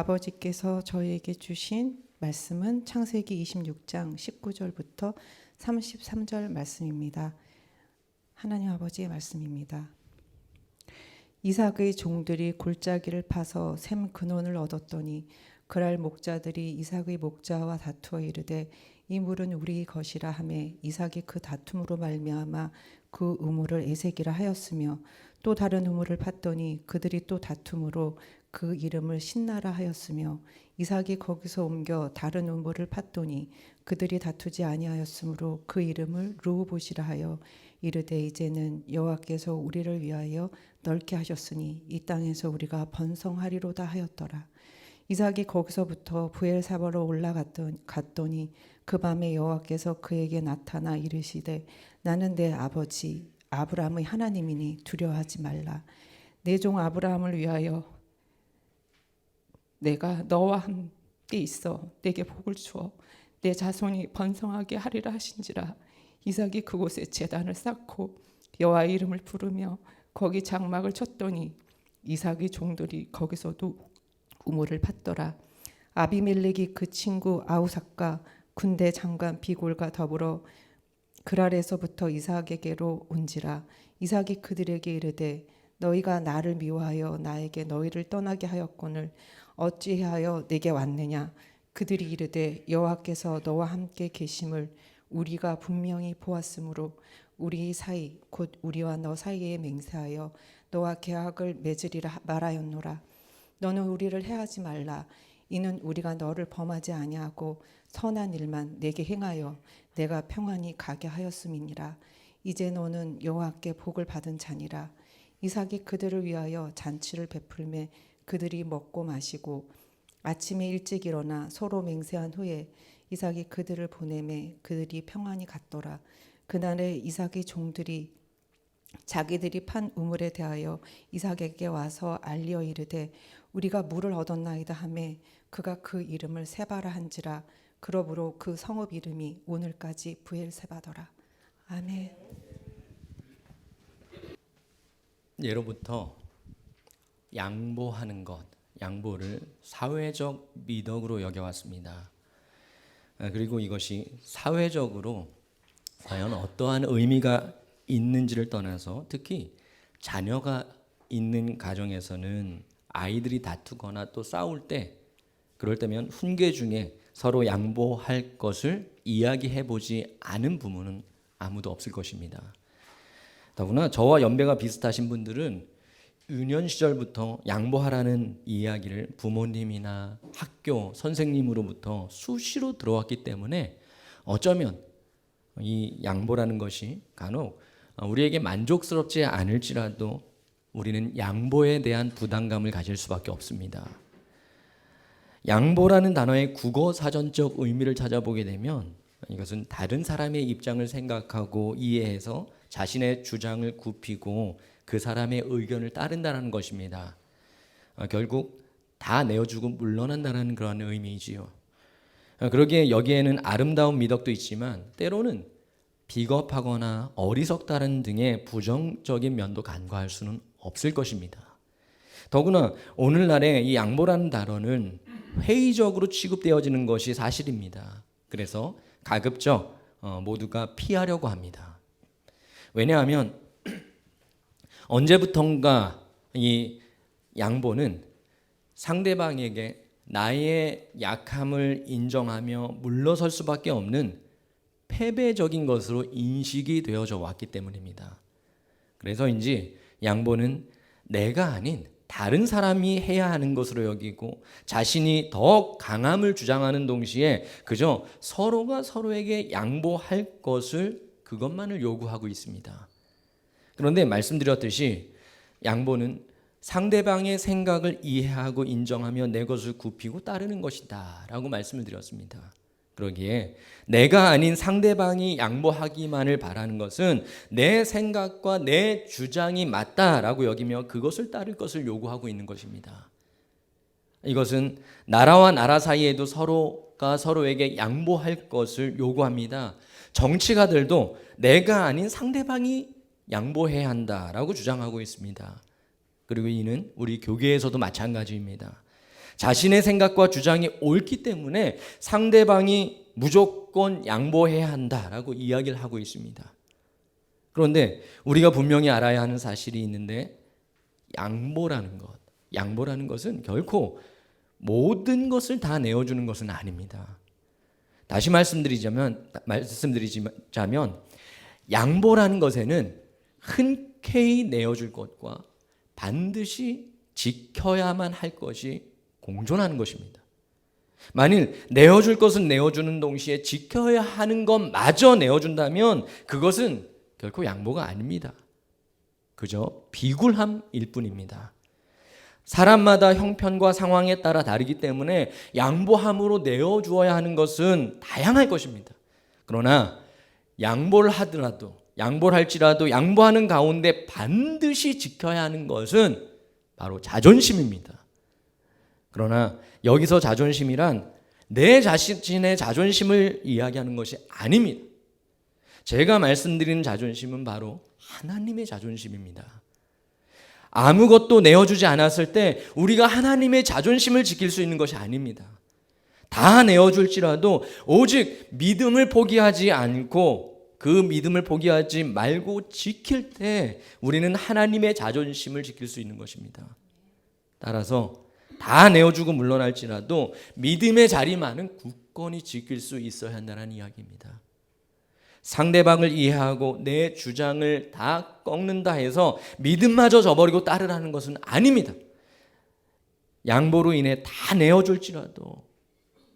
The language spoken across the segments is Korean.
아버지께서 저희에게 주신 말씀은 창세기 26장 19절부터 33절 말씀입니다. 하나님 아버지의 말씀입니다. 이삭의 종들이 골짜기를 파서 샘 근원을 얻었더니 그랄 목자들이 이삭의 목자와 다투어 이르되 이 물은 우리 것이라 하매 이삭이 그 다툼으로 말미암아 그 우물을 에색이라 하였으며 또 다른 우물을 팠더니 그들이 또 다툼으로 그 이름을 신나라 하였으며 이삭이 거기서 옮겨 다른 우물을 팠더니 그들이 다투지 아니하였으므로 그 이름을 르호봇이라 하여 이르되 이제는 여호와께서 우리를 위하여 넓게 하셨으니 이 땅에서 우리가 번성하리로다 하였더라. 이삭이 거기서부터 브엘사바로 올라갔더니 그 밤에 여호와께서 그에게 나타나 이르시되 나는 내 아버지 아브라함의 하나님이니 두려워하지 말라. 내 종 아브라함을 위하여 내가 너와 함께 있어 내게 복을 주어 내 자손이 번성하게 하리라 하신지라. 이삭이 그곳에 제단을 쌓고 여호와의 이름을 부르며 거기 장막을 쳤더니 이삭의 종들이 거기서도 우물을 팠더라. 아비멜렉이 그 친구 아우삭과 군대 장관 비골과 더불어 그랄에서부터 이삭에게로 온지라. 이삭이 그들에게 이르되 너희가 나를 미워하여 나에게 너희를 떠나게 하였거늘 어찌하여 내게 왔느냐. 그들이 이르되 여호와께서 너와 함께 계심을 우리가 분명히 보았으므로 우리 사이 곧 우리와 너 사이에 맹세하여 너와 계약을 맺으리라 말하였노라. 너는 우리를 해하지 말라. 이는 우리가 너를 범하지 아니하고 선한 일만 내게 행하여 내가 평안히 가게 하였음이니라. 이제 너는 여호와께 복을 받은 자니라. 이삭이 그들을 위하여 잔치를 베풀매 그들이 먹고 마시고 아침에 일찍 일어나 서로 맹세한 후에 이삭이 그들을 보내매 그들이 평안히 갔더라. 그날에 이삭의 종들이 자기들이 판 우물에 대하여 이삭에게 와서 알리어 이르되 우리가 물을 얻었나이다 하매 그가 그 이름을 세바라 한지라. 그러므로 그 성읍 이름이 오늘까지 브엘세바더라. 아멘. 예로부터 양보하는 것, 양보를 사회적 미덕으로 여겨왔습니다. 그리고 이것이 사회적으로 과연 어떠한 의미가 있는지를 떠나서 특히 자녀가 있는 가정에서는 아이들이 다투거나 또 싸울 때 그럴 때면 훈계 중에 서로 양보할 것을 이야기해보지 않은 부모는 아무도 없을 것입니다. 더구나 저와 연배가 비슷하신 분들은 유년 시절부터 양보하라는 이야기를 부모님이나 학교 선생님으로부터 수시로 들어왔기 때문에 어쩌면 이 양보라는 것이 간혹 우리에게 만족스럽지 않을지라도 우리는 양보에 대한 부담감을 가질 수밖에 없습니다. 양보라는 단어의 국어 사전적 의미를 찾아보게 되면 이것은 다른 사람의 입장을 생각하고 이해해서 자신의 주장을 굽히고 그 사람의 의견을 따른다는 것입니다. 결국 다 내어주고 물러난다는 그런 의미이지요. 그러기에 여기에는 아름다운 미덕도 있지만 때로는 비겁하거나 어리석다는 등의 부정적인 면도 간과할 수는 없을 것입니다. 더구나 오늘날의 이 양보라는 단어는 회의적으로 취급되어지는 것이 사실입니다. 그래서 가급적 모두가 피하려고 합니다. 왜냐하면 언제부턴가 이 양보는 상대방에게 나의 약함을 인정하며 물러설 수밖에 없는 패배적인 것으로 인식이 되어져 왔기 때문입니다. 그래서인지 양보는 내가 아닌 다른 사람이 해야 하는 것으로 여기고 자신이 더 강함을 주장하는 동시에 그저 서로가 서로에게 양보할 것을 그것만을 요구하고 있습니다. 그런데 말씀드렸듯이 양보는 상대방의 생각을 이해하고 인정하며 내 것을 굽히고 따르는 것이다 라고 말씀을 드렸습니다. 그러기에 내가 아닌 상대방이 양보하기만을 바라는 것은 내 생각과 내 주장이 맞다라고 여기며 그것을 따를 것을 요구하고 있는 것입니다. 이것은 나라와 나라 사이에도 서로가 서로에게 양보할 것을 요구합니다. 정치가들도 내가 아닌 상대방이 양보해야 한다라고 주장하고 있습니다. 그리고 이는 우리 교계에서도 마찬가지입니다. 자신의 생각과 주장이 옳기 때문에 상대방이 무조건 양보해야 한다라고 이야기를 하고 있습니다. 그런데 우리가 분명히 알아야 하는 사실이 있는데 양보라는 것은 결코 모든 것을 다 내어주는 것은 아닙니다. 다시 말씀드리자면 양보라는 것에는 흔쾌히 내어줄 것과 반드시 지켜야만 할 것이 공존하는 것입니다. 만일 내어줄 것은 내어주는 동시에 지켜야 하는 것마저 내어준다면 그것은 결코 양보가 아닙니다. 그저 비굴함일 뿐입니다. 사람마다 형편과 상황에 따라 다르기 때문에 양보함으로 내어주어야 하는 것은 다양할 것입니다. 그러나 양보를 할지라도 양보하는 가운데 반드시 지켜야 하는 것은 바로 자존심입니다. 그러나 여기서 자존심이란 내 자신의 자존심을 이야기하는 것이 아닙니다. 제가 말씀드리는 자존심은 바로 하나님의 자존심입니다. 아무것도 내어주지 않았을 때 우리가 하나님의 자존심을 지킬 수 있는 것이 아닙니다. 다 내어줄지라도 오직 믿음을 포기하지 않고 그 믿음을 포기하지 말고 지킬 때 우리는 하나님의 자존심을 지킬 수 있는 것입니다. 따라서 다 내어주고 물러날지라도 믿음의 자리만은 굳건히 지킬 수 있어야 한다는 이야기입니다. 상대방을 이해하고 내 주장을 다 꺾는다 해서 믿음마저 저버리고 따르라는 것은 아닙니다. 양보로 인해 다 내어줄지라도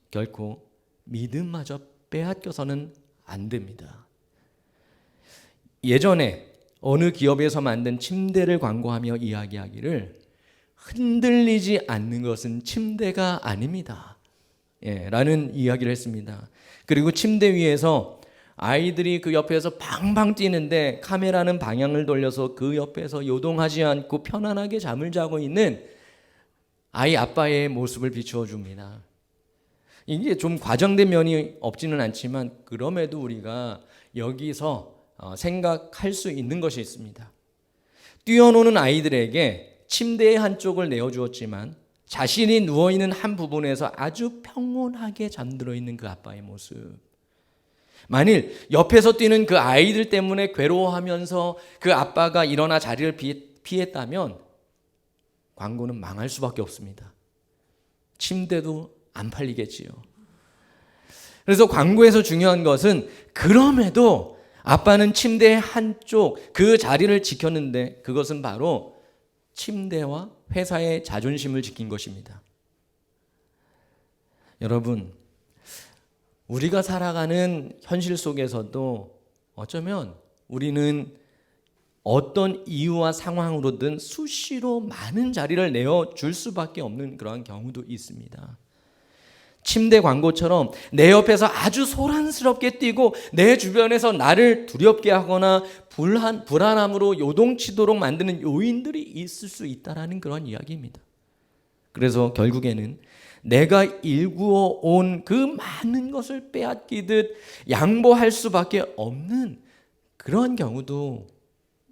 결코 믿음마저 빼앗겨서는 안 됩니다. 예전에 어느 기업에서 만든 침대를 광고하며 이야기하기를 흔들리지 않는 것은 침대가 아닙니다. 라는 이야기를 했습니다. 그리고 침대 위에서 아이들이 그 옆에서 팡팡 뛰는데 카메라는 방향을 돌려서 그 옆에서 요동하지 않고 편안하게 잠을 자고 있는 아이 아빠의 모습을 비추어 줍니다. 이게 좀 과장된 면이 없지는 않지만 그럼에도 우리가 여기서 생각할 수 있는 것이 있습니다. 뛰어노는 아이들에게 침대의 한쪽을 내어주었지만 자신이 누워있는 한 부분에서 아주 평온하게 잠들어 있는 그 아빠의 모습. 만일 옆에서 뛰는 그 아이들 때문에 괴로워하면서 그 아빠가 일어나 자리를 피했다면 광고는 망할 수밖에 없습니다. 침대도 안 팔리겠지요. 그래서 광고에서 중요한 것은 그럼에도 아빠는 침대의 한쪽 그 자리를 지켰는데 그것은 바로 침대와 회사의 자존심을 지킨 것입니다. 여러분, 우리가 살아가는 현실 속에서도 어쩌면 우리는 어떤 이유와 상황으로든 수시로 많은 자리를 내어줄 수밖에 없는 그러한 경우도 있습니다. 침대 광고처럼 내 옆에서 아주 소란스럽게 뛰고 내 주변에서 나를 두렵게 하거나 불안함으로 요동치도록 만드는 요인들이 있을 수 있다는 그런 이야기입니다. 그래서 결국에는 내가 일구어 온 그 많은 것을 빼앗기듯 양보할 수밖에 없는 그런 경우도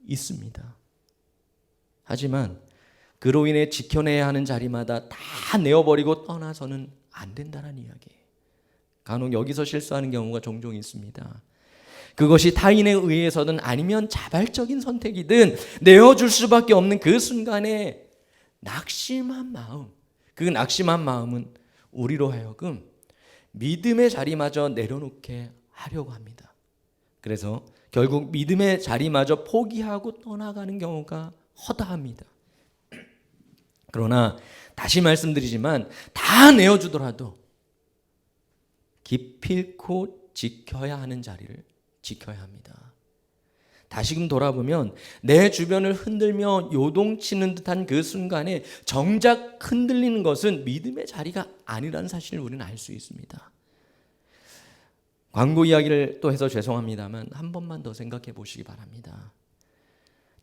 있습니다. 하지만 그로 인해 지켜내야 하는 자리마다 다 내어버리고 떠나서는 안 된다는 이야기예요. 간혹 여기서 실수하는 경우가 종종 있습니다. 그것이 타인에 의해서든 아니면 자발적인 선택이든 내어줄 수밖에 없는 그 순간에 낙심한 마음, 그 낙심한 마음은 우리로 하여금 믿음의 자리마저 내려놓게 하려고 합니다. 그래서 결국 믿음의 자리마저 포기하고 떠나가는 경우가 허다합니다. 그러나 다시 말씀드리지만 다 내어주더라도 기필코 지켜야 하는 자리를 지켜야 합니다. 다시금 돌아보면 내 주변을 흔들며 요동치는 듯한 그 순간에 정작 흔들리는 것은 믿음의 자리가 아니라는 사실을 우리는 알 수 있습니다. 광고 이야기를 또 해서 죄송합니다만 한 번만 더 생각해 보시기 바랍니다.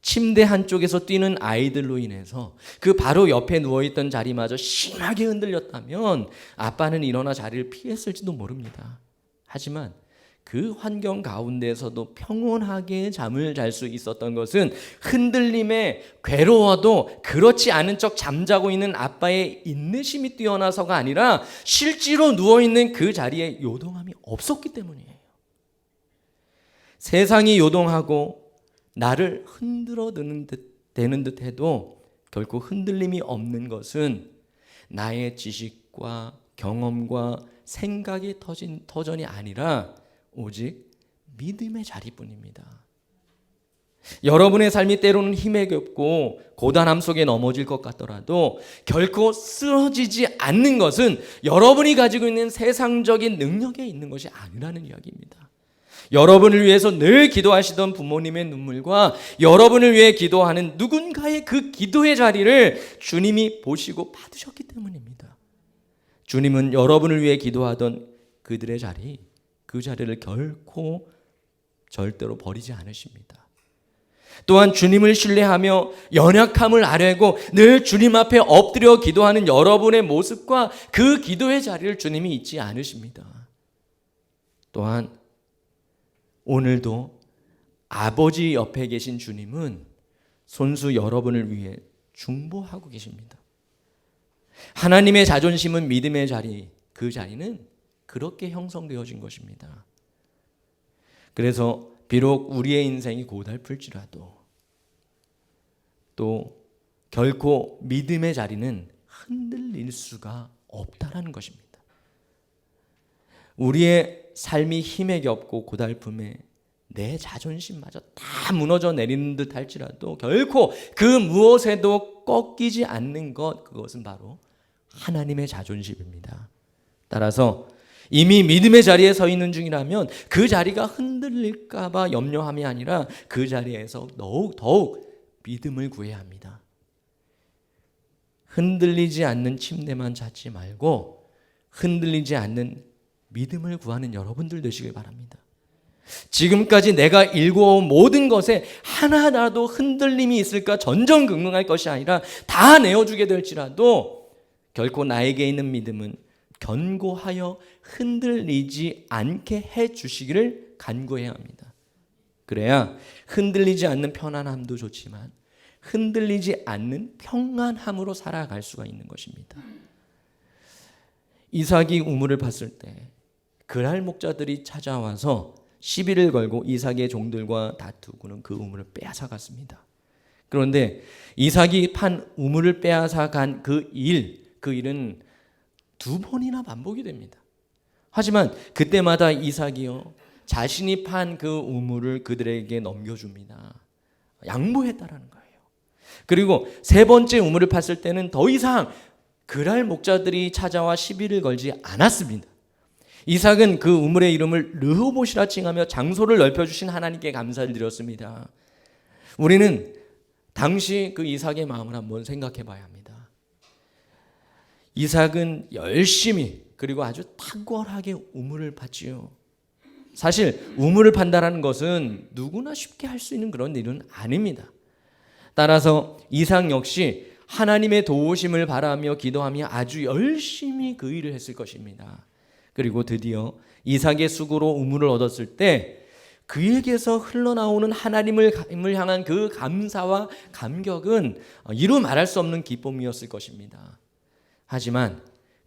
침대 한쪽에서 뛰는 아이들로 인해서 그 바로 옆에 누워있던 자리마저 심하게 흔들렸다면 아빠는 일어나 자리를 피했을지도 모릅니다. 하지만 그 환경 가운데서도 평온하게 잠을 잘 수 있었던 것은 흔들림에 괴로워도 그렇지 않은 척 잠자고 있는 아빠의 인내심이 뛰어나서가 아니라 실제로 누워있는 그 자리에 요동함이 없었기 때문이에요. 세상이 요동하고 나를 흔들어 대는 듯 해도 결코 흔들림이 없는 것은 나의 지식과 경험과 생각의 터전이 아니라 오직 믿음의 자리뿐입니다. 여러분의 삶이 때로는 힘에 겹고 고단함 속에 넘어질 것 같더라도 결코 쓰러지지 않는 것은 여러분이 가지고 있는 세상적인 능력에 있는 것이 아니라는 이야기입니다. 여러분을 위해서 늘 기도하시던 부모님의 눈물과 여러분을 위해 기도하는 누군가의 그 기도의 자리를 주님이 보시고 받으셨기 때문입니다. 주님은 여러분을 위해 기도하던 그들의 자리, 그 자리를 결코 절대로 버리지 않으십니다. 또한 주님을 신뢰하며 연약함을 아뢰고 늘 주님 앞에 엎드려 기도하는 여러분의 모습과 그 기도의 자리를 주님이 잊지 않으십니다. 또한 오늘도 아버지 옆에 계신 주님은 손수 여러분을 위해 중보하고 계십니다. 하나님의 자존심은 믿음의 자리, 그 자리는 그렇게 형성되어진 것입니다. 그래서 비록 우리의 인생이 고달플지라도 또 결코 믿음의 자리는 흔들릴 수가 없다라는 것입니다. 우리의 삶이 힘에 겹고 고달픔에 내 자존심마저 다 무너져 내리는 듯 할지라도 결코 그 무엇에도 꺾이지 않는 것, 그것은 바로 하나님의 자존심입니다. 따라서 이미 믿음의 자리에 서 있는 중이라면 그 자리가 흔들릴까 봐 염려함이 아니라 그 자리에서 더욱 믿음을 구해야 합니다. 흔들리지 않는 침대만 찾지 말고 흔들리지 않는 믿음을 구하는 여러분들 되시길 바랍니다. 지금까지 내가 일궈온 모든 것에 하나라도 흔들림이 있을까 전전긍긍할 것이 아니라 다 내어주게 될지라도 결코 나에게 있는 믿음은 견고하여 흔들리지 않게 해주시기를 간구해야 합니다. 그래야 흔들리지 않는 편안함도 좋지만 흔들리지 않는 평안함으로 살아갈 수가 있는 것입니다. 이삭이 우물을 팠을 때 그랄 목자들이 찾아와서 시비를 걸고 이삭의 종들과 다투고는 그 우물을 빼앗아 갔습니다. 그런데 이삭이 판 우물을 빼앗아 간 그 일은 2번이나 반복이 됩니다. 하지만 그때마다 이삭이요 자신이 판 그 우물을 그들에게 넘겨줍니다. 양보했다라는 거예요. 그리고 3번째 우물을 팠을 때는 더 이상 그랄 목자들이 찾아와 시비를 걸지 않았습니다. 이삭은 그 우물의 이름을 르호봇이라 칭하며 장소를 넓혀주신 하나님께 감사를 드렸습니다. 우리는 당시 그 이삭의 마음을 한번 생각해 봐야 합니다. 이삭은 열심히 그리고 아주 탁월하게 우물을 팠지요. 사실 우물을 판다라는 것은 누구나 쉽게 할 수 있는 그런 일은 아닙니다. 따라서 이삭 역시 하나님의 도우심을 바라며 기도하며 아주 열심히 그 일을 했을 것입니다. 그리고 드디어 이삭의 수고로 우물을 얻었을 때 그에게서 흘러나오는 하나님을 향한 그 감사와 감격은 이루 말할 수 없는 기쁨이었을 것입니다. 하지만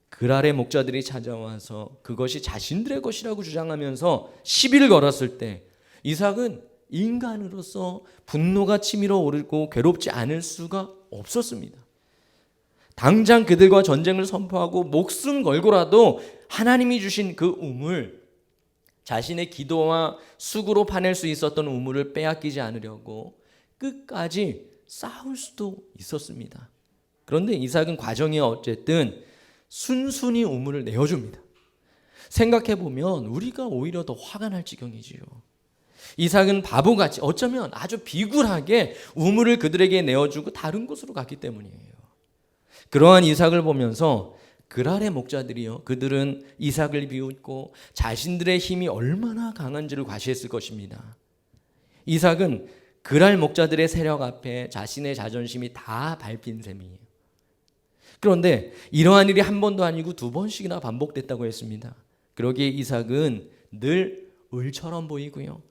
그랄의 목자들이 찾아와서 그것이 자신들의 것이라고 주장하면서 시비를 걸었을 때 이삭은 인간으로서 분노가 치밀어 오르고 괴롭지 않을 수가 없었습니다. 당장 그들과 전쟁을 선포하고 목숨 걸고라도 하나님이 주신 그 우물, 자신의 기도와 수고로 파낼 수 있었던 우물을 빼앗기지 않으려고 끝까지 싸울 수도 있었습니다. 그런데 이삭은 과정이 어쨌든 순순히 우물을 내어줍니다. 생각해보면 우리가 오히려 더 화가 날 지경이지요. 이삭은 바보같이 어쩌면 아주 비굴하게 우물을 그들에게 내어주고 다른 곳으로 갔기 때문이에요. 그러한 이삭을 보면서 그랄의 목자들이요, 그들은 이삭을 비웃고 자신들의 힘이 얼마나 강한지를 과시했을 것입니다. 이삭은 그랄 목자들의 세력 앞에 자신의 자존심이 다 밟힌 셈이에요. 그런데 이러한 일이 한 번도 아니고 2번씩이나 반복됐다고 했습니다. 그러기에 이삭은 늘 을처럼 보이고요.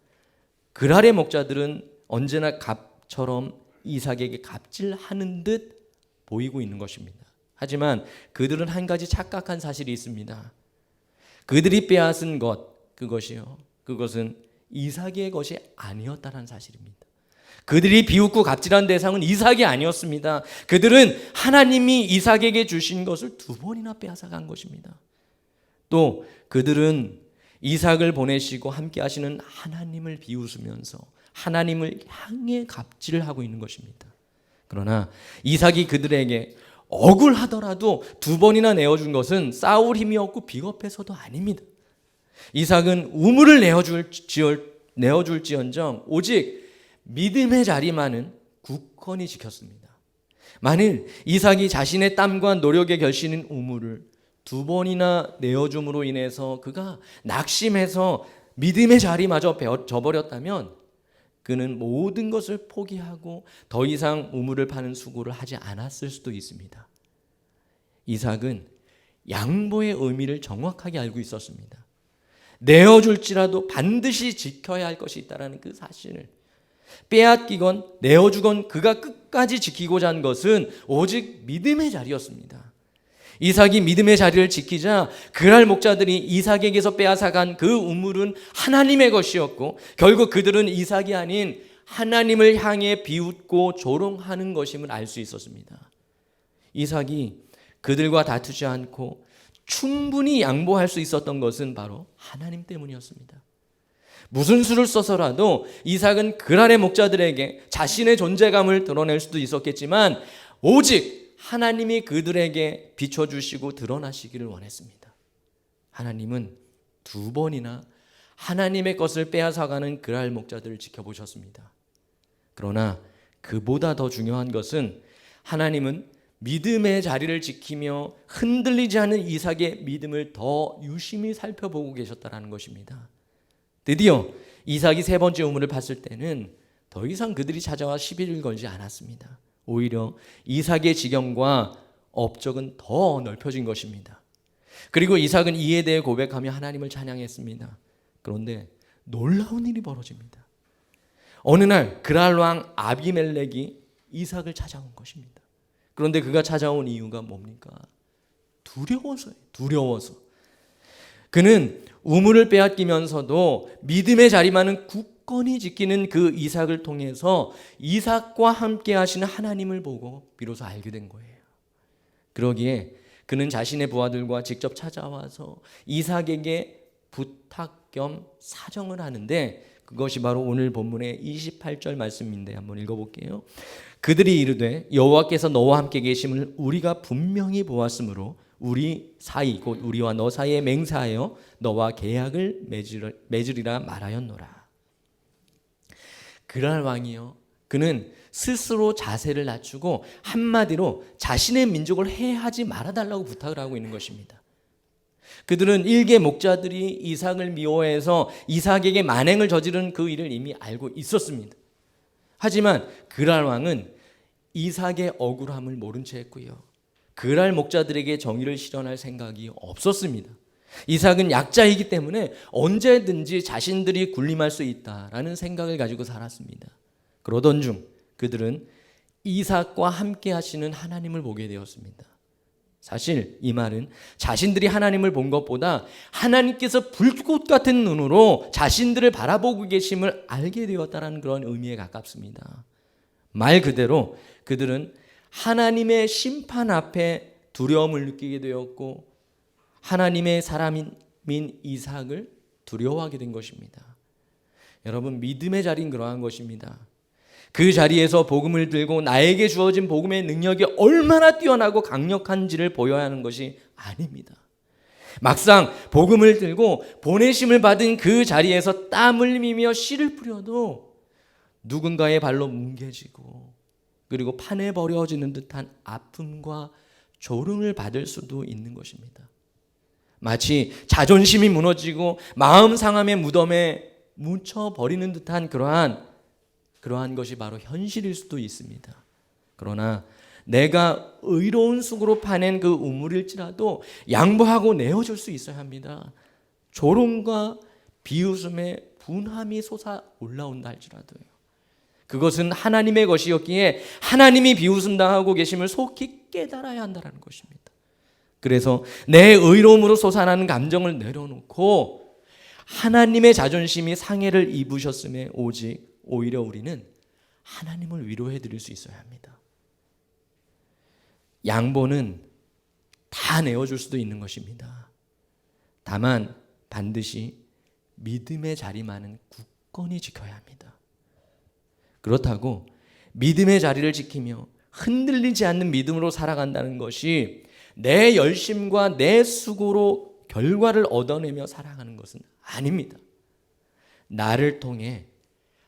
그랄의 목자들은 언제나 갑처럼 이삭에게 갑질하는 듯 보이고 있는 것입니다. 하지만 그들은 한 가지 착각한 사실이 있습니다. 그들이 빼앗은 그것은 이삭의 것이 아니었다는 사실입니다. 그들이 비웃고 갑질한 대상은 이삭이 아니었습니다. 그들은 하나님이 이삭에게 주신 것을 2번이나 빼앗아간 것입니다. 또 그들은 이삭을 보내시고 함께 하시는 하나님을 비웃으면서 하나님을 향해 갑질을 하고 있는 것입니다. 그러나 이삭이 그들에게 억울하더라도 2번이나 내어준 것은 싸울 힘이 없고 비겁해서도 아닙니다. 이삭은 우물을 내어줄지언정 오직 믿음의 자리만은 굳건히 지켰습니다. 만일 이삭이 자신의 땀과 노력의 결실인 우물을 2번이나 내어줌으로 인해서 그가 낙심해서 믿음의 자리마저 저버렸다면 그는 모든 것을 포기하고 더 이상 우물을 파는 수고를 하지 않았을 수도 있습니다. 이삭은 양보의 의미를 정확하게 알고 있었습니다. 내어줄지라도 반드시 지켜야 할 것이 있다는 그 사실을, 빼앗기건 내어주건 그가 끝까지 지키고자 한 것은 오직 믿음의 자리였습니다. 이삭이 믿음의 자리를 지키자 그랄 목자들이 이삭에게서 빼앗아간 그 우물은 하나님의 것이었고 결국 그들은 이삭이 아닌 하나님을 향해 비웃고 조롱하는 것임을 알 수 있었습니다. 이삭이 그들과 다투지 않고 충분히 양보할 수 있었던 것은 바로 하나님 때문이었습니다. 무슨 수를 써서라도 이삭은 그랄의 목자들에게 자신의 존재감을 드러낼 수도 있었겠지만 오직 하나님이 그들에게 비춰주시고 드러나시기를 원했습니다. 하나님은 2번이나 하나님의 것을 빼앗아가는 그랄 목자들을 지켜보셨습니다. 그러나 그보다 더 중요한 것은 하나님은 믿음의 자리를 지키며 흔들리지 않는 이삭의 믿음을 더 유심히 살펴보고 계셨다는 것입니다. 드디어 이삭이 3번째 우물을 팠을 때는 더 이상 그들이 찾아와 시비를 걸지 않았습니다. 오히려 이삭의 지경과 업적은 더 넓혀진 것입니다. 그리고 이삭은 이에 대해 고백하며 하나님을 찬양했습니다. 그런데 놀라운 일이 벌어집니다. 어느 날 그랄 왕 아비멜렉이 이삭을 찾아온 것입니다. 그런데 그가 찾아온 이유가 뭡니까? 두려워서예요. 두려워서. 그는 우물을 빼앗기면서도 믿음의 자리만은 굳건히 지키는 그 이삭을 통해서 이삭과 함께 하시는 하나님을 보고 비로소 알게 된 거예요. 그러기에 그는 자신의 부하들과 직접 찾아와서 이삭에게 부탁 겸 사정을 하는데 그것이 바로 오늘 본문의 28절 말씀인데 한번 읽어볼게요. 그들이 이르되 여호와께서 너와 함께 계심을 우리가 분명히 보았으므로 우리 사이 곧 우리와 너 사이에 맹세하여 너와 계약을 맺으리라 말하였노라. 그랄 왕이요, 그는 스스로 자세를 낮추고 한마디로 자신의 민족을 해하지 말아달라고 부탁을 하고 있는 것입니다. 그들은 일개 목자들이 이삭을 미워해서 이삭에게 만행을 저지른 그 일을 이미 알고 있었습니다. 하지만 그랄 왕은 이삭의 억울함을 모른 채 했고요, 그랄 목자들에게 정의를 실현할 생각이 없었습니다. 이삭은 약자이기 때문에 언제든지 자신들이 군림할 수 있다라는 생각을 가지고 살았습니다. 그러던 중 그들은 이삭과 함께 하시는 하나님을 보게 되었습니다. 사실 이 말은 자신들이 하나님을 본 것보다 하나님께서 불꽃 같은 눈으로 자신들을 바라보고 계심을 알게 되었다는 그런 의미에 가깝습니다. 말 그대로 그들은 하나님의 심판 앞에 두려움을 느끼게 되었고 하나님의 사람인 이삭을 두려워하게 된 것입니다. 여러분, 믿음의 자리는 그러한 것입니다. 그 자리에서 복음을 들고 나에게 주어진 복음의 능력이 얼마나 뛰어나고 강력한지를 보여야 하는 것이 아닙니다. 막상 복음을 들고 보내심을 받은 그 자리에서 땀을 흘리며 씨를 뿌려도 누군가의 발로 뭉개지고 그리고 판에 버려지는 듯한 아픔과 조롱을 받을 수도 있는 것입니다. 마치 자존심이 무너지고 마음 상함의 무덤에 묻혀버리는 듯한 그러한 것이 바로 현실일 수도 있습니다. 그러나 내가 의로운 수고로 파낸 그 우물일지라도 양보하고 내어줄 수 있어야 합니다. 조롱과 비웃음에 분함이 솟아 올라온다 할지라도요. 그것은 하나님의 것이었기에 하나님이 비웃음 당하고 계심을 속히 깨달아야 한다는 것입니다. 그래서 내 의로움으로 솟아나는 감정을 내려놓고 하나님의 자존심이 상해를 입으셨음에 오히려 우리는 하나님을 위로해 드릴 수 있어야 합니다. 양보는 다 내어줄 수도 있는 것입니다. 다만 반드시 믿음의 자리만은 굳건히 지켜야 합니다. 그렇다고 믿음의 자리를 지키며 흔들리지 않는 믿음으로 살아간다는 것이 내 열심과 내 수고로 결과를 얻어내며 살아가는 것은 아닙니다. 나를 통해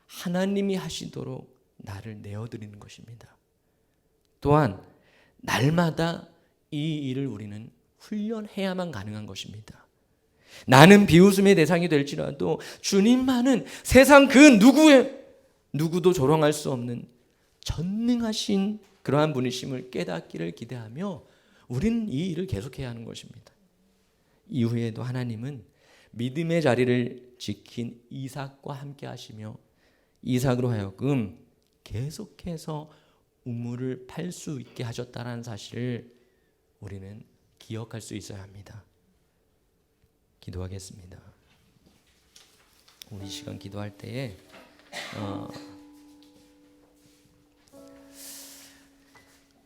하나님이 하시도록 나를 내어드리는 것입니다. 또한 날마다 이 일을 우리는 훈련해야만 가능한 것입니다. 나는 비웃음의 대상이 될지라도 주님만은 세상 그 누구도 조롱할 수 없는 전능하신 그러한 분이심을 깨닫기를 기대하며 우리는 이 일을 계속해야 하는 것입니다. 이후에도 하나님은 믿음의 자리를 지킨 이삭과 함께 하시며 이삭으로 하여금 계속해서 우물을 팔 수 있게 하셨다는 사실을 우리는 기억할 수 있어야 합니다. 기도하겠습니다. 우리 시간 기도할 때에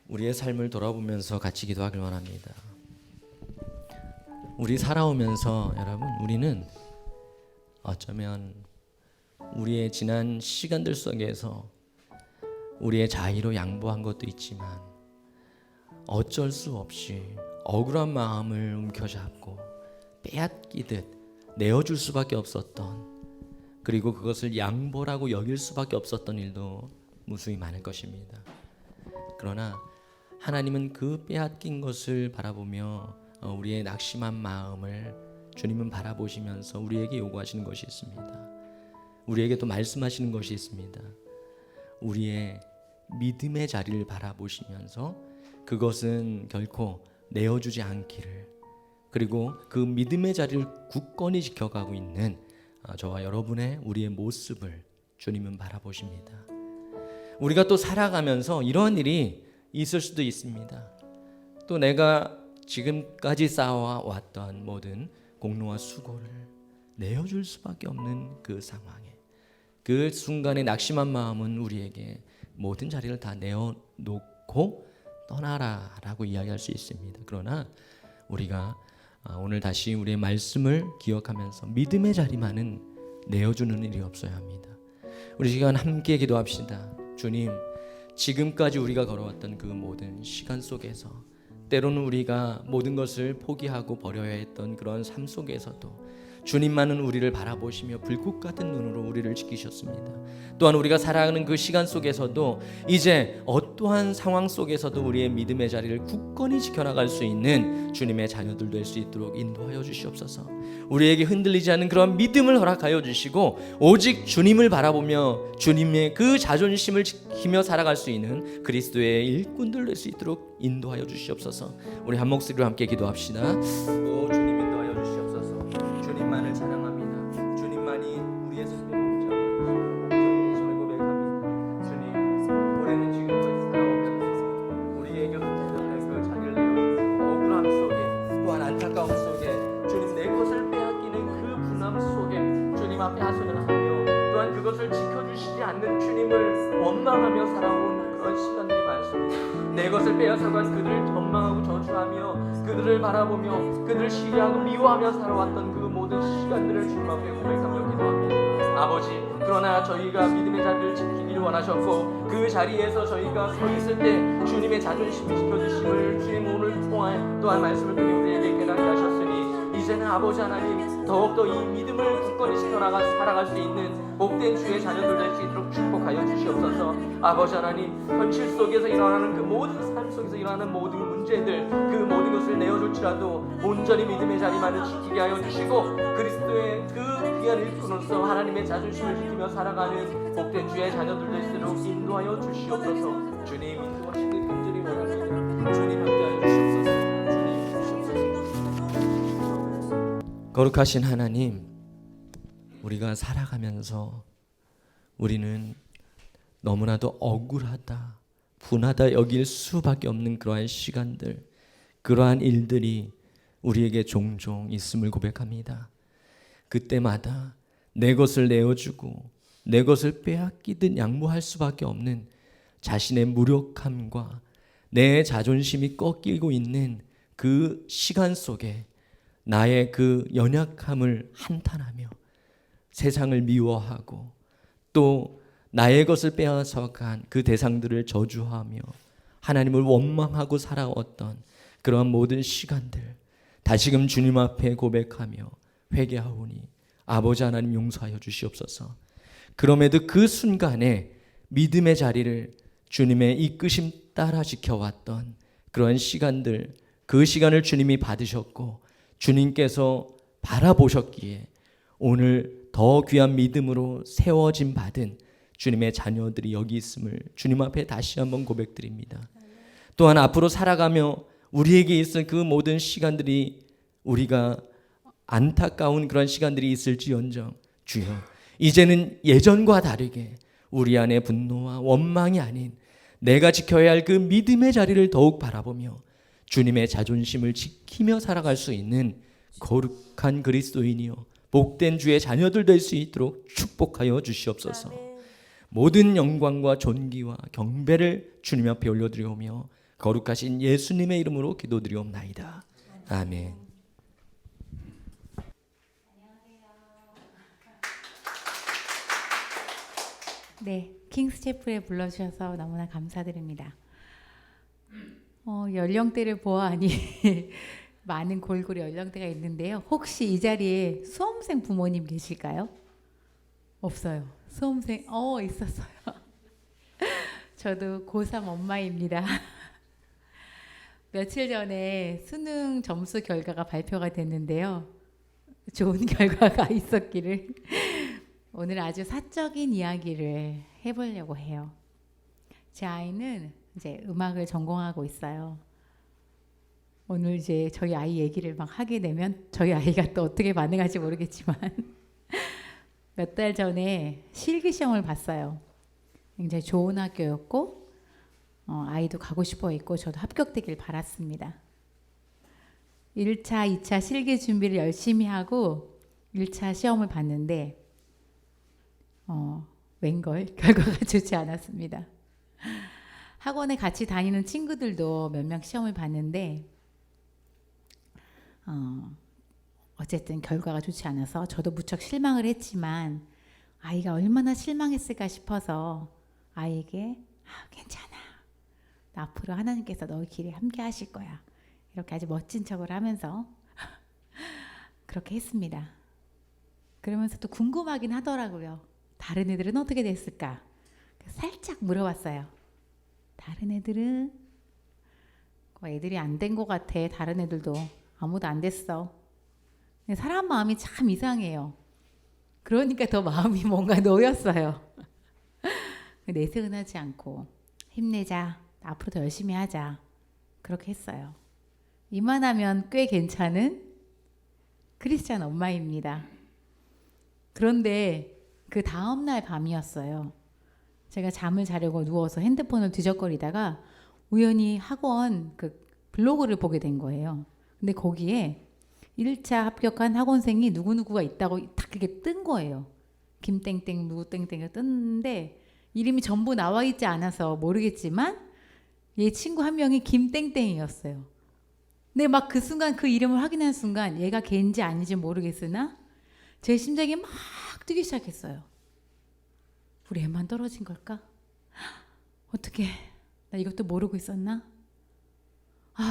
우리의 삶을 돌아보면서 같이 기도하길 원합니다. 우리 살아오면서 여러분 우리는 어쩌면 우리의 지난 시간들 속에서 우리의 자의로 양보한 것도 있지만 어쩔 수 없이 억울한 마음을 움켜잡고 빼앗기듯 내어줄 수밖에 없었던, 그리고 그것을 양보라고 여길 수밖에 없었던 일도 무수히 많을 것입니다. 그러나 하나님은 그 빼앗긴 것을 바라보며 우리의 낙심한 마음을 주님은 바라보시면서 우리에게 요구하시는 것이 있습니다. 우리에게 또 말씀하시는 것이 있습니다. 우리의 믿음의 자리를 바라보시면서 그것은 결코 내어주지 않기를, 그리고 그 믿음의 자리를 굳건히 지켜가고 있는 저와 여러분의 우리의 모습을 주님은 바라보십니다. 우리가 또 살아가면서 이런 일이 있을 수도 있습니다. 또 내가 지금까지 쌓아왔던 모든 공로와 수고를 내어줄 수밖에 없는 그 상황에, 그 순간의 낙심한 마음은 우리에게 모든 자리를 다 내어놓고 떠나라라고 이야기할 수 있습니다. 그러나 우리가 오늘 다시 우리의 말씀을 기억하면서 믿음의 자리만은 내어주는 일이 없어야 합니다. 우리 시간 함께 기도합시다. 주님, 지금까지 우리가 걸어왔던 그 모든 시간 속에서 때로는 우리가 모든 것을 포기하고 버려야 했던 그런 삶 속에서도 주님만은 우리를 바라보시며 불꽃 같은 눈으로 우리를 지키셨습니다. 또한 우리가 살아가는 그 시간 속에서도 이제 어떠한 상황 속에서도 우리의 믿음의 자리를 굳건히 지켜나갈 수 있는 주님의 자녀들 될 수 있도록 인도하여 주시옵소서. 우리에게 흔들리지 않는 그런 믿음을 허락하여 주시고 오직 주님을 바라보며 주님의 그 자존심을 지키며 살아갈 수 있는 그리스도의 일꾼들 될 수 있도록 인도하여 주시옵소서. 우리 한 목소리로 함께 기도합시다. 주님 인도하여 주시옵소서. 주님만을 찬양합니다. 주님만이 우리의 삶의 목자가 주님의 고백합니다. 주님, 올해는 지금까지 살아오면서 우리에게 흔들렸던 그 자리를 내어주시고 억울함 속에 또한 안타까움 속에 주님 내 것을 빼앗기는 그 분함 속에 주님 앞에 하소연 하며 또한 그것을 지켜주시지 않는 주님을 원망하며 살아온 그런 시간들이 많습니다. 내 것을 빼앗아간 그들을 전망하고 저주하며 그들을 바라보며 그들을 시기하고 미워하며 살아왔던 그 모든 시간들을 주님 앞에 고백하며 기도합니다. 아버지, 그러나 저희가 믿음의 자리를 지키기를 원하셨고 그 자리에서 저희가 서 있을 때 주님의 자존심을 지켜주심을 주님 오늘 통하여 또한 말씀을 통해 우리에게 깨닫게 하셨으니 이제는 아버지 하나님 더욱더 이 믿음을 굳건히 지켜나가 살아갈 수 있는 복된 주의 자녀들 될 수 있도록 축복하여 주시옵소서. 아버지 하나님, 현실 속에서 일어나는 그 모든 삶 속에서 일어나는 모든 문제들, 그 모든 것을 내어줄지라도 온전히 믿음의 자리만을 지키게 하여 주시고 그리스도의 그 귀한 일꾼으로서 하나님의 자존심을 지키며 살아가는 복된 주의 자녀들 될 수 있도록 인도하여 주시옵소서. 주님 인도하시길 간절히 원합니다. 주님 함께하여 주시옵소서. 주님 주시옵소서. 거룩하신 하나님, 우리가 살아가면서 우리는 너무나도 억울하다, 분하다 여길 수밖에 없는 그러한 시간들, 그러한 일들이 우리에게 종종 있음을 고백합니다. 그때마다 내 것을 내어주고 내 것을 빼앗기듯 양보할 수밖에 없는 자신의 무력함과 내 자존심이 꺾이고 있는 그 시간 속에 나의 그 연약함을 한탄하며 세상을 미워하고 또 나의 것을 빼앗아간 그 대상들을 저주하며 하나님을 원망하고 살아왔던 그러한 모든 시간들 다시금 주님 앞에 고백하며 회개하오니 아버지 하나님 용서하여 주시옵소서. 그럼에도 그 순간에 믿음의 자리를 주님의 이끄심 따라 지켜왔던 그러한 시간들, 그 시간을 주님이 받으셨고 주님께서 바라보셨기에 오늘 더 귀한 믿음으로 세워짐 받은 주님의 자녀들이 여기 있음을 주님 앞에 다시 한번 고백드립니다. 또한 앞으로 살아가며 우리에게 있을 그 모든 시간들이 우리가 안타까운 그런 시간들이 있을지언정 주여 이제는 예전과 다르게 우리 안에 분노와 원망이 아닌 내가 지켜야 할 그 믿음의 자리를 더욱 바라보며 주님의 자존심을 지키며 살아갈 수 있는 거룩한 그리스도인이요 복된 주의 자녀들 될 수 있도록 축복하여 주시옵소서. 모든 영광과 존귀와 경배를 주님 앞에 올려드리오며 거룩하신 예수님의 이름으로 기도드리옵나이다. 아멘. 네, 킹스체프에 불러주셔서 너무나 감사드립니다. 연령대를 보아하니 많은 골고루 연령대가 있는데요. 혹시 이 자리에 수험생 부모님 계실까요? 없어요. 수험생 있었어요. 저도 고3 엄마입니다. 며칠 전에 수능 점수 결과가 발표가 됐는데요. 좋은 결과가 있었기를 오늘 아주 사적인 이야기를 해보려고 해요. 제 아이는 이제 음악을 전공하고 있어요. 오늘 이제 저희 아이 얘기를 막 하게 되면 저희 아이가 또 어떻게 반응할지 모르겠지만 몇 달 전에 실기 시험을 봤어요. 굉장히 좋은 학교였고 아이도 가고 싶어 했고 저도 합격되길 바랐습니다. 1차, 2차 실기 준비를 열심히 하고 1차 시험을 봤는데 웬걸 결과가 좋지 않았습니다. 학원에 같이 다니는 친구들도 몇 명 시험을 봤는데 어쨌든 결과가 좋지 않아서 저도 무척 실망을 했지만 아이가 얼마나 실망했을까 싶어서 아이에게 괜찮아. 나 앞으로 하나님께서 너의 길에 함께 하실 거야. 이렇게 아주 멋진 척을 하면서 그렇게 했습니다. 그러면서 또 궁금하긴 하더라고요. 다른 애들은 어떻게 됐을까? 살짝 물어봤어요. 다른 애들은 애들이 안 된 것 같아. 다른 애들도 아무도 안 됐어. 사람 마음이 참 이상해요. 그러니까 더 마음이 뭔가 놓였어요. 내색은 하지 않고 힘내자. 앞으로 더 열심히 하자. 그렇게 했어요. 이만하면 꽤 괜찮은 크리스찬 엄마입니다. 그런데 그 다음날 밤이었어요. 제가 잠을 자려고 누워서 핸드폰을 뒤적거리다가 우연히 학원 그 블로그를 보게 된 거예요. 근데 거기에 1차 합격한 학원생이 누구누구가 있다고 딱 이렇게 뜬 거예요. 김땡땡 누구 땡땡이 떴는데 이름이 전부 나와 있지 않아서 모르겠지만 얘 친구 한 명이 김땡땡이었어요. 근데 막 그 순간 그 이름을 확인한 순간 얘가 걔인지 아닌지 모르겠으나 제 심장이 막 뛰기 시작했어요. 우리 애만 떨어진 걸까? 어떻게 나 이것도 모르고 있었나?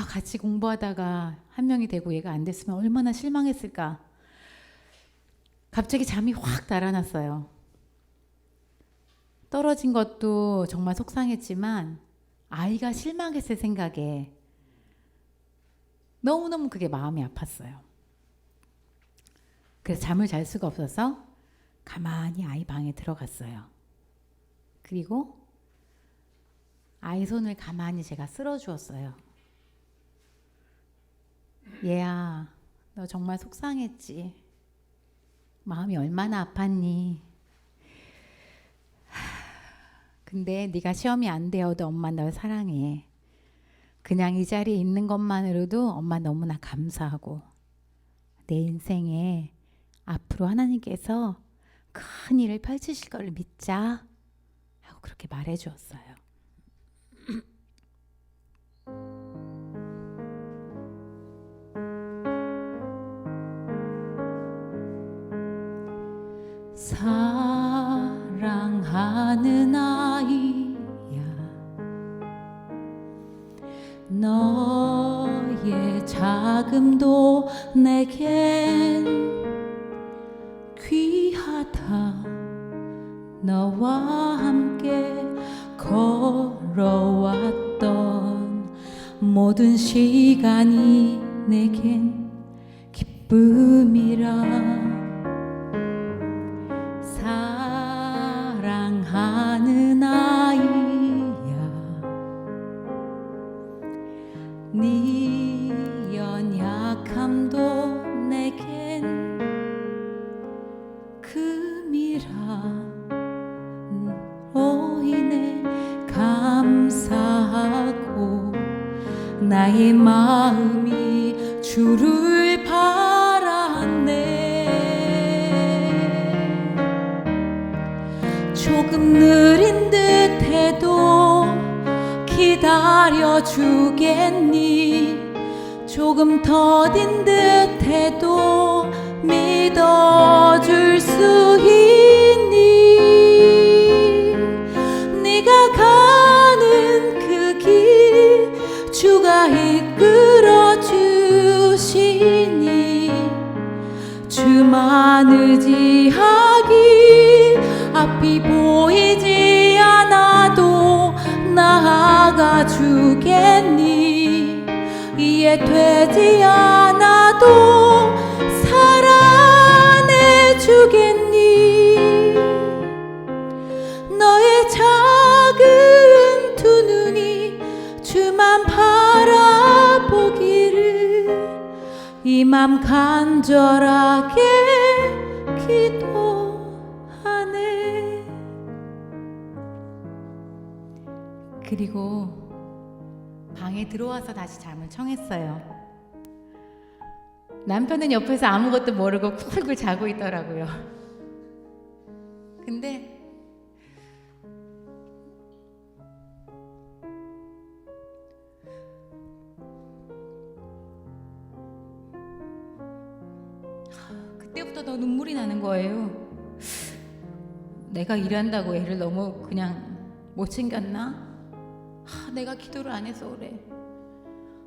같이 공부하다가 한 명이 되고 얘가 안 됐으면 얼마나 실망했을까? 갑자기 잠이 확 달아났어요. 떨어진 것도 정말 속상했지만 아이가 실망했을 생각에 너무너무 그게 마음이 아팠어요. 그래서 잠을 잘 수가 없어서 가만히 아이 방에 들어갔어요. 그리고 아이 손을 가만히 제가 쓸어주었어요. 얘야, 너 정말 속상했지. 마음이 얼마나 아팠니? 근데 네가 시험이 안 되어도 엄마 널 사랑해. 그냥 이 자리에 있는 것만으로도 엄마 너무나 감사하고 내 인생에 앞으로 하나님께서 큰 일을 펼치실 걸 믿자 하고 그렇게 말해 주었어요. 사랑하는 아이야, 너의 자금도 내겐 귀하다. 너와 함께 걸어왔던 모든 시간이 내겐 기쁨이라. 사랑하는 아이야, 네 연약함도 내겐 금이라. 로 인해 감사하고 나의 마음이 주를 바랐네. 조금 느린 듯해도 기다려 주겠니? 조금 더딘 듯해도 믿어줄 수 있니? 네가 가는 그 길 주가 이끌어 주시니 주만 의지하기 앞이 보이지 않아도 나아가 주겠니? 이해되지 않아도 사랑해 주겠니? 너의 작은 두 눈이 주만 바라보기를 이 맘 간절하게 기도하네. 그리고 방에 들어와서 다시 잠을 청했어요. 남편은 옆에서 아무것도 모르고 쿨쿨 자고 있더라고요. 근데 그때부터 더 눈물이 나는 거예요. 내가 일한다고 애를 너무 그냥 못 챙겼나? 내가 기도를 안 해서 그래.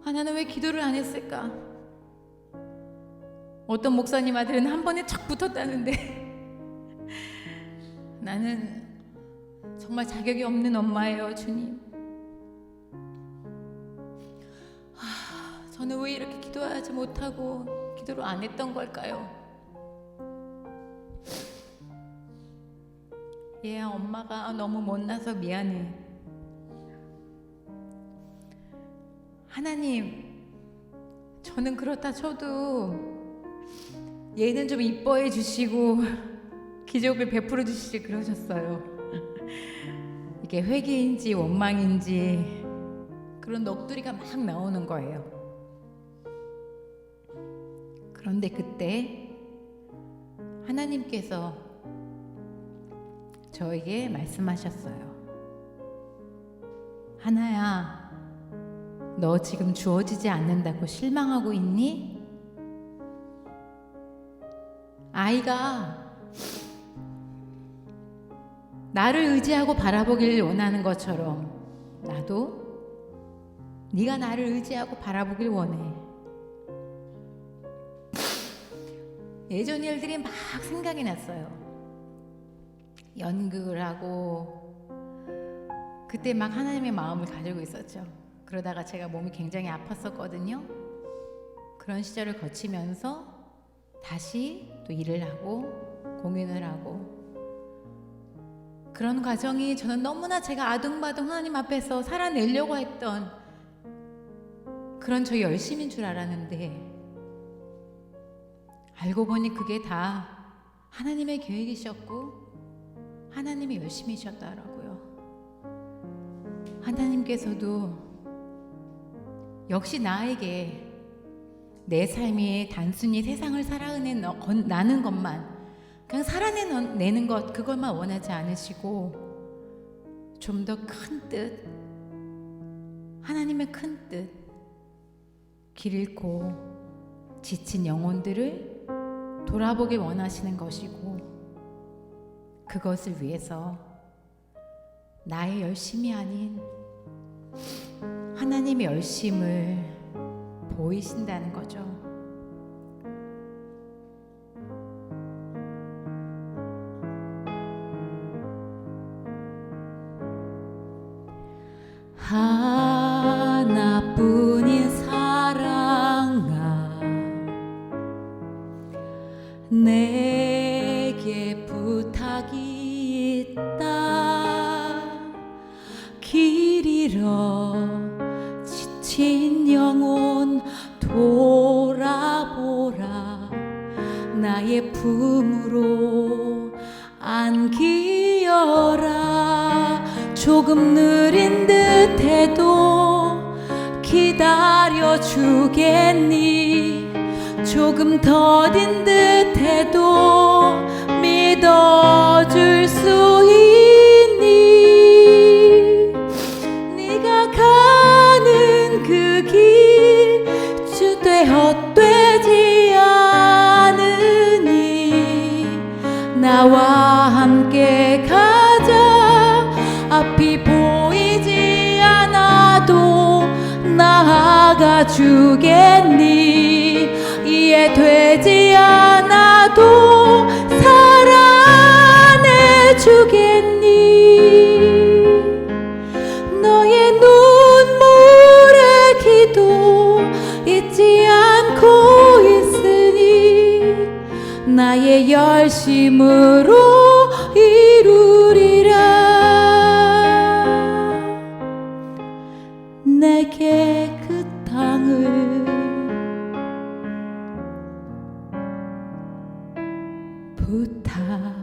나는 왜 기도를 안 했을까? 어떤 목사님 아들은 한 번에 척 붙었다는데 나는 정말 자격이 없는 엄마예요, 주님. 저는 왜 이렇게 기도하지 못하고 기도를 안 했던 걸까요? 얘야, 엄마가 너무 못나서 미안해. 하나님, 저는 그렇다 쳐도 얘는 좀 이뻐해 주시고 기적을 베풀어 주시지 그러셨어요. 이게 회개인지 원망인지 그런 넋두리가 막 나오는 거예요. 그런데 그때 하나님께서 저에게 말씀하셨어요. 하나야, 너 지금 주어지지 않는다고 실망하고 있니? 아이가 나를 의지하고 바라보길 원하는 것처럼 나도 네가 나를 의지하고 바라보길 원해. 예전 일들이 막 생각이 났어요. 연극을 하고 그때 막 하나님의 마음을 가지고 있었죠. 그러다가 제가 몸이 굉장히 아팠었거든요. 그런 시절을 거치면서 다시 또 일을 하고 공연을 하고 그런 과정이 저는 너무나 제가 아둥바둥 하나님 앞에서 살아내려고 했던 그런 저 열심인 줄 알았는데 알고 보니 그게 다 하나님의 계획이셨고 하나님이 열심히 하셨더라고요. 하나님께서도 역시 나에게 내 삶이 단순히 세상을 살아내는 것만, 그냥 살아내는 것, 그것만 원하지 않으시고 좀 더 큰 뜻, 하나님의 큰 뜻, 길 잃고 지친 영혼들을 돌아보길 원하시는 것이고, 그것을 위해서 나의 열심이 아닌 하나님의 열심을 보이신다는 거죠. 하나뿐인 사랑아, 내게 부탁이 있다. 길 잃어 지친 영혼 돌아보라. 나의 품으로 안기어라. 조금 느린 듯해도 기다려 주겠니? 조금 더딘 듯해도 믿어줄 수 있니? 네가 가는 그 길 주되 헛되지 않으니 나와 함께 가자. 앞이 보이지 않아도 나아가 주겠니? 이해되지 않아도 사랑해 주겠니? 너의 눈물의 기도 잊지 않고 있으니 나의 열심으로 이루리라. 내게 그 땅을 부탁